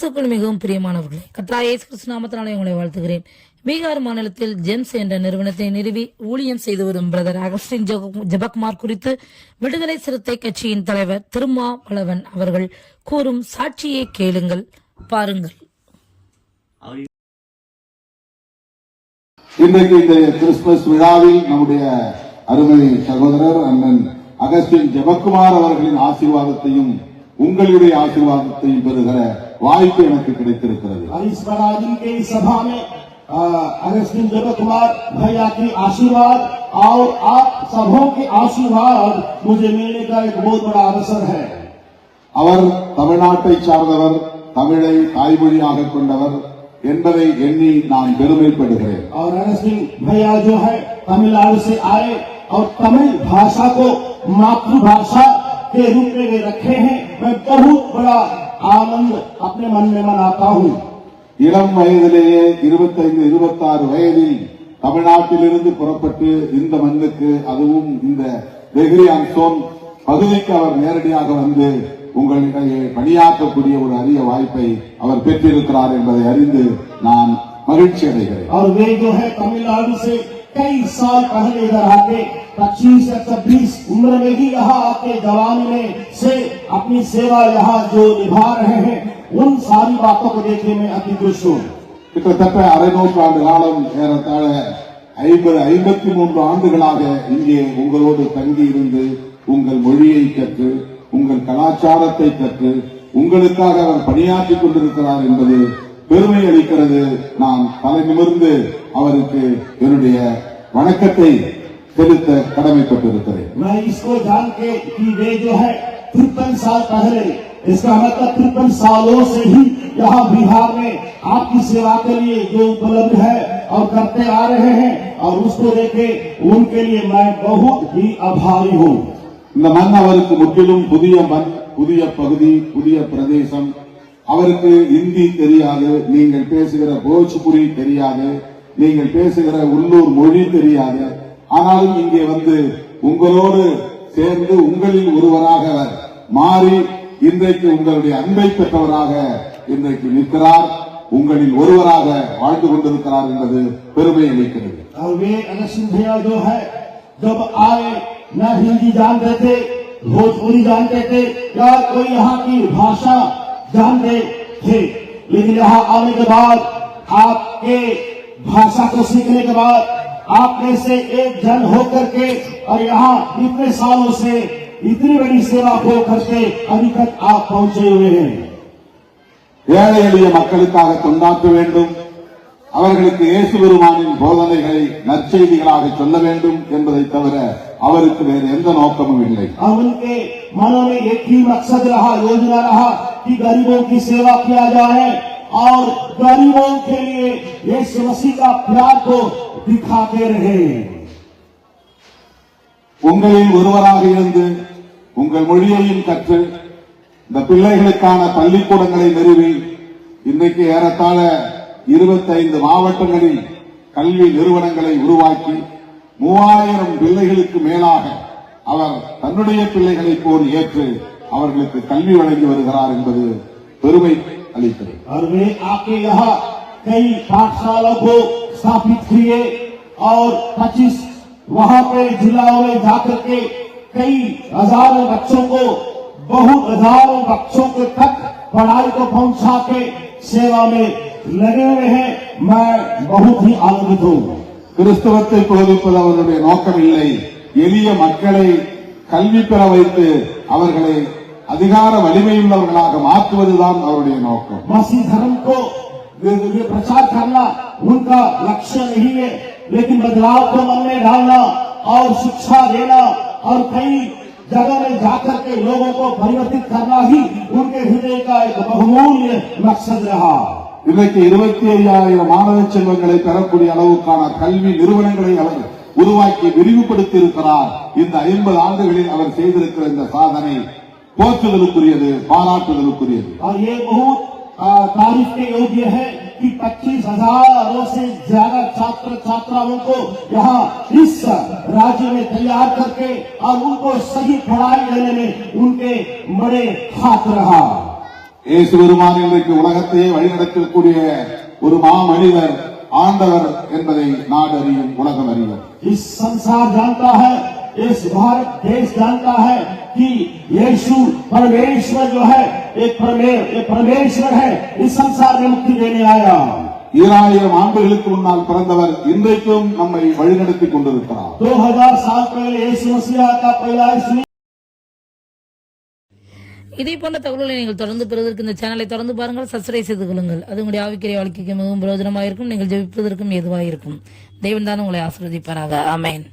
கிறிஸ்துக்குள் மிகவும் பிரியமானவர்களே, கர்த்தராகிய இயேசு கிறிஸ்து நாமத்தினாலே உங்களை வாழ்த்துகிறேன். பீகார் மாநிலத்தில் ஜெம்ஸ் என்ற நிறுவனத்தை நிறுவி ஊழியம் செய்து வரும் பிரதர் அகஸ்டின் ஜெபக்குமார் குறித்து விடுதலை சிறுத்தை கட்சியின் தலைவர் திருமாவளவன் அவர்கள் கூறும் சாட்சியை கேளுங்கள், பாருங்கள். இன்றைக்கு இந்த கிறிஸ்துமஸ் விழாவில் நம்முடைய அருமை சகோதரர் அண்ணன் அகஸ்டின் ஜெபக்குமார் அவர்களின் ஆசீர்வாதத்தையும் உங்களுடைய ஆசீர்வாதத்தையும் பெறுகிற வாய்ப்பு எனக்கு கிடைத்திருக்கிறது. अगस्टिन जबकुमार भैया की आशीर्वाद और आप सबों के आशीर्वाद मुझे मिलने का एक बहुत बड़ा अवसर है. அவர் தமிழ்நாட்டை சார்ந்தவர், தமிழை தாய்மொழியாக கொண்டவர் என்பதை எண்ணி நான் பெருமைப்படுகிறேன். और अगस्टिन भैया जो है तमिलनाडु से आए और तमिल भाषा को मातृभाषा के रूप में वे रखे हैं. मैं बहुत बड़ा आनंद अपने मन में मनाता हूँ. இளம் வயதிலேயே 25-26 வயதில் தமிழ்நாட்டிலிருந்து புறப்பட்டு இந்த மண்ணுக்கு, அதுவும் இந்த தெஹ்ரியான்சோன் பகுதிக்கு அவர் நேரடியாக வந்து உங்களிடையே பணியாற்றக்கூடிய ஒரு அரிய வாய்ப்பை அவர் பெற்றிருக்கிறார் என்பதை அறிந்து நான் மகிழ்ச்சி அடைகிறேன். और वे जो है तमिलनाडु से कई साल पहले इधर आके 25 या 26 उम्र में ही यहाँ आके जवानी में से अपनी सेवा यहाँ जो निभा रहे हैं, उन सारी बातों को देखने में अति खुश हूँ. கிட்டத்தட்ட அரை நூற்றாண்டு காலம், ஏறத்தாழ 50-53 ஆண்டுகளாக இங்கே உங்களோடு தங்கி இருந்து உங்கள் மொழியை கற்று உங்கள் கலாச்சாரத்தை கற்று உங்களுக்காக அவர் பணியாற்றிக் கொண்டிருக்கிறார் என்பது பெருமை அளிக்கிறது. நான் தலை நிமிர்ந்து அவருக்கு என்னுடைய வணக்கத்தை செலுத்த கடமைப்பட்டிருக்கிறேன். मैं इसको जान के कि वे जो है 53 साल पहले, इसका मतलब 53 सालों से ही यहाँ बिहार में आपकी सेवा के लिए जो उपलब्ध है और करते आ रहे हैं, और उसको देखे उनके लिए मैं बहुत ही आभारी हूँ. இந்த மண் அவருக்கு முற்றிலும் புதிய மண், புதிய பகுதி, புதிய பிரதேசம். அவருக்கு இந்தி தெரியாது, நீங்கள் பேசுகிற போஜ்புரி தெரியாது, நீங்கள் பேசுகிற உள்ளூர் மொழி தெரியாது. ஆனாலும் இங்கே வந்து உங்களோடு சேர்ந்து உங்களில் ஒருவராக மாறி இன்றைக்கு உங்களுடைய அன்பை பெற்றவராக இன்றைக்கு நிற்கிறார், உங்களில் ஒருவராக வாழ்ந்து கொண்டிருக்கிறார் என்பது பெருமை அளிக்கிறது. जब आए न हिंदी जानते थे, भोजपुरी जानते थे या कोई यहाँ की भाषा जानते थे, लेकिन यहाँ आने के बाद आपके भाषा को सीखने के बाद आप में से एक जन होकर के और यहाँ इतने सालों से इतनी बड़ी सेवा को करके अभी तक आप पहुंचे हुए हैं. ஏழை எளிய மக்களுக்காக தொண்டாற்ற வேண்டும், அவர்களுக்கு இயேசு பெருமானின் போதனைகளை நற்செய்திகளாக சொல்ல வேண்டும் என்பதை தவிர அவருக்கு வேறு எந்த நோக்கமும் இல்லை. उनके मनों में एक ही मकसद रहा, योजना रहा कि गरीबों की सेवा किया जाए और गरीबों के लिए यीशु मसीह का प्यार को दिखाते रहे. உங்களில் ஒருவராக இருந்து உங்கள் மொழியையும் கற்று இந்த பிள்ளைகளுக்கான பள்ளிக்கூடங்களை நிறுவி இன்றைக்கு ஏறத்தாழ 25 மாவட்டங்களில் கல்வி நிறுவனங்களை உருவாக்கி 3000 பிள்ளைகளுக்கு மேலாக அவர் தன்னுடைய பிள்ளைகளை போல் ஏற்று அவர்களுக்கு கல்வி வழங்கி வருகிறார் என்பது பெருமை அளிக்கிறது. और वे आके यहाँ कई पाठशाला को स्थापित किए और 25 वहाँ पे जिलाओं में जाकर के कई हजारों बच्चों को, बहुत हजारों बच्चों के तक पढ़ाई को पहुंचा के सेवा में लगे हुए हैं. मैं बहुत ही आनंदित हूँ. கிறிஸ்தவத்தை போதிப்பது அவருடைய நோக்கம் இல்லை, எளிய மக்களை கல்வி பெற வைத்து அவர்களை அதிகார வலிமையுள்ளவர்களாக மாற்றுவதுதான் அவருடைய நோக்கம். मसीह धर्म को प्रचार करना उनका लक्ष्य नहीं है, लेकिन बदलाव को मन में डालना और शिक्षा देना और कई जगह में जाकर के लोगों को परिवर्तित करना ही उनके हृदय का एक बहुमूल्य मकसद रहा. இன்றைக்கு 25,000 மாணவ செல்வங்களை பெறக்கூடிய அளவுக்கான கல்வி நிறுவனங்களை அவர் உருவாக்கி விரிவுபடுத்தி இருக்கிறார். இந்த 50 ஆண்டுகளில் அவர் செய்திருக்கிற இந்த சாதனை போற்றுதலுக்குரியது, பாராட்டுதலுக்குரியது. और ये बहुत तारीफ के योग्य है कि 25,000 से ज्यादा छात्र छात्राओं को यहाँ इस राज्य में तैयार करके और उनको सही पढ़ाई देने में उनके बड़े हाथ रहा. இயேசு பெருமான் இன்றைக்கு உலகத்தையே வழிநடத்தக்கூடிய ஒரு மாமனிதர், ஆண்டவர் என்பதை நாடு அறியும், உலகம் அறியும். इस संसार जानता है, इस भारत देश जानता है कि यीशु परमेश्वर जो है एक परमेश्वर है, इस संसार में मुक्ति देने आया. 2000 ஆண்டுகளுக்கு முன்னால் பிறந்தவர் இன்றைக்கும் நம்மை வழிநடத்திக் கொண்டிருக்கிறார். 2000 साल पहले यीशु मसीह का पैदाइश हुई. இதே போன்ற தகவல்களை நீங்கள் தொடர்ந்து பெறுவதற்கு இந்த சேனலை தொடர்ந்து பாருங்கள், சப்ஸ்கிரைப் செய்து கொள்ளுங்கள். அது உங்களுடைய ஆவிக்குரிய வாழ்க்கைக்கு மிகவும் பிரயோஜனமாக இருக்கும். நீங்கள் ஜெபிப்பதற்கும் ஏதுவாக இருக்கும். தேவன் தான் உங்களை ஆசீர்வதிப்பாராக. ஆமென்.